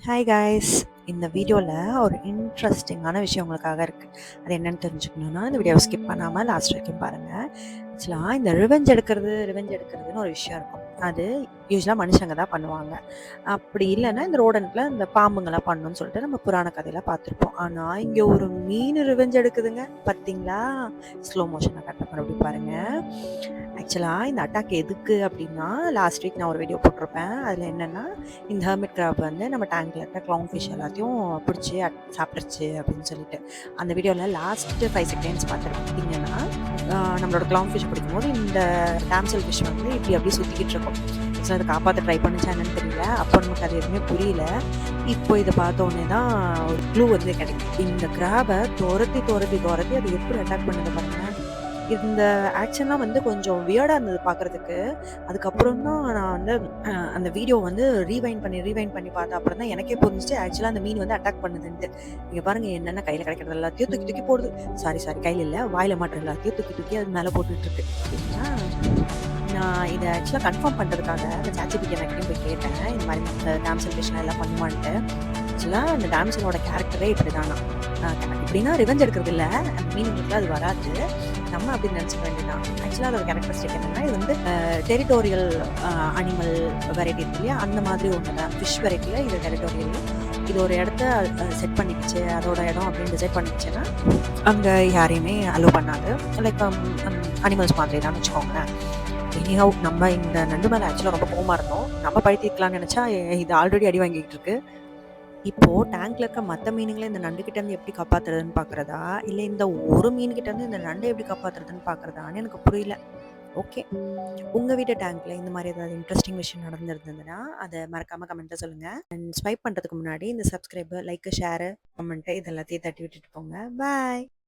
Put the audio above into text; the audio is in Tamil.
Hi guys. இந்த வீடியோவில் ஒரு இன்ட்ரெஸ்டிங்கான விஷயம் உங்களுக்காக இருக்குது. அது என்னென்னு தெரிஞ்சுக்கணுன்னா இந்த வீடியோவை ஸ்கிப் பண்ணாமல் லாஸ்ட் வரைக்கும் பாருங்கள். ஆக்சுவலாக இந்த ரிவெஞ்ச் எடுக்கிறதுன்னு ஒரு விஷயம் இருக்கும். அது யூஸ்வலாக மனுஷங்க தான் பண்ணுவாங்க. அப்படி இல்லைன்னா இந்த ரோடன்ட்டில் இந்த பாம்புங்கெல்லாம் பண்ணணும்னு சொல்லிட்டு நம்ம புராண கதையில் பார்த்துருப்போம். ஆனால் இங்கே ஒரு மீன் ரிவெஞ்ச் எடுக்குதுங்க. பார்த்தீங்களா? ஸ்லோ மோஷனில் கட்ட மறுபடியும் பாருங்கள். ஆக்சுவலாக இந்த அட்டாக் எதுக்கு அப்படின்னா, லாஸ்ட் வீக் நான் ஒரு வீடியோ போட்டிருப்பேன். அதில் என்னென்னா, இந்த ஹெர்மிட் கிராப் வந்து நம்ம டேங்க்கில் இருக்க க்ளவுன் ஃபிஷ் எல்லாத்தையும் பிடிச்சி சாப்பிட்ருச்சு அப்படின்னு சொல்லிட்டு. அந்த வீடியோவில் லாஸ்ட்டு 5 செகண்ட்ஸ் பார்த்துருப்பீங்கன்னா, நம்மளோட க்ளவுன் ஃபிஷ் பிடிக்கும்போது இந்த டேம்சல் ஃபிஷ் வந்து இப்படி அப்படியே சுற்றிக்கிட்டு இருக்கும். ஆக்சுவலாக அதை காப்பாற்ற ட்ரை பண்ணிச்சா என்னன்னு தெரியல. அப்போ நமக்கு அது எதுவுமே புரியல. இப்போ இதை பார்த்தோன்னே தான் ஒரு க்ளூ வந்து கிடைக்கும். இந்த கிராபை துரத்தி அது எப்படி அட்டாக் பண்ணுது பாருங்க. இந்த ஆக்ஷன்லாம் வந்து கொஞ்சம் வியர்டாக இருந்தது பார்க்குறதுக்கு. அதுக்கப்புறம் தான் நான் வந்து அந்த வீடியோ வந்து ரீவைண்ட் பண்ணி பார்த்தேன். அப்புறம் தான் எனக்கே புரிஞ்சுச்சு ஆக்சுவலாக அந்த மீன் வந்து அட்டாக் பண்ணுதுன்ட்டு. இங்கே பாருங்க என்னென்ன கையில் கிடைக்கிறது எல்லாத்தையும் தூக்கி தூக்கி போடுது. சாரி கையில் இல்லை, வாயில் மாட்டுற எல்லாத்தையும் தூக்கி தூக்கி அது மேலே போட்டுட்ருக்கு. சரிங்களா? நான் இதை ஆக்சுவலாக கன்ஃபார்ம் பண்ணுறதுக்காக அந்த சாட்ஜிபிடி எனக்கிட்டையும் போய் கேட்டேன். இந்த மாதிரி இந்த டேம்சல் ஃபிஷ்லாம் எல்லாம் பண்ணுவான்ட்டு. ஆக்சுவலாக அந்த டேம்சலோட கேரக்டரே இப்படி தானா. இப்படின்னா ரிவெஞ்ச் எடுக்கிறது இல்லை, அந்த மீனிங்க்குலாம் அது வராது. நம்ம அப்படி நினச்சிக்க வேண்டியதான். ஆக்சுவலாக அதோட கேரக்டரிஸ்டிக் என்னென்னா, இது வந்து டெரிட்டோரியல் அனிமல் வெரைட்டி இருக்கு இல்லையா, அந்த மாதிரி ஒன்று தான். ஃபிஷ் வெரைட்டியில் இது டெரிட்டோரியல். இது ஒரு இடத்த செட் பண்ணிக்கிச்சு, அதோட இடம் அப்படின்னு டிசைட் பண்ணிக்கிச்சுன்னா அங்கே யாரையுமே அலோவ் பண்ணாது. லைக் அனிமல்ஸ் மாதிரி தான் வச்சுக்கோங்களேன். எனிஹவ் நம்ம இந்த நண்டு மேலே ஆக்சுவலாக ரொம்ப கோவமாக இருந்தோம். நம்ம பழுத்திக்கலாம்னு நினச்சா இது ஆல்ரெடி அடி வாங்கிக்கிட்டு இருக்கு. இப்போ டேங்க்ல இருக்க மற்ற மீனுங்களை இந்த நண்டுகிட்ட இருந்து எப்படி காப்பாத்துறதுன்னு பார்க்குறதா, இல்லை இந்த ஒரு மீன்கிட்ட இருந்து இந்த நண்டை எப்படி காப்பாத்துறதுன்னு பார்க்குறதான்னு எனக்கு புரியல. ஓகே, உங்கள் வீட்டு டேங்க்ல இந்த மாதிரி ஏதாவது இன்ட்ரெஸ்டிங் விஷயம் நடந்திருந்ததுன்னா அதை மறக்காமல் கமெண்ட்டை சொல்லுங்கள். அண்ட் ஸ்வைப் பண்ணுறதுக்கு முன்னாடி இந்த சப்ஸ்கிரைபர், லைக், ஷேரு, கமெண்ட்டு இது எல்லாத்தையும் தட்டி விட்டுட்டு போங்க. பாய்.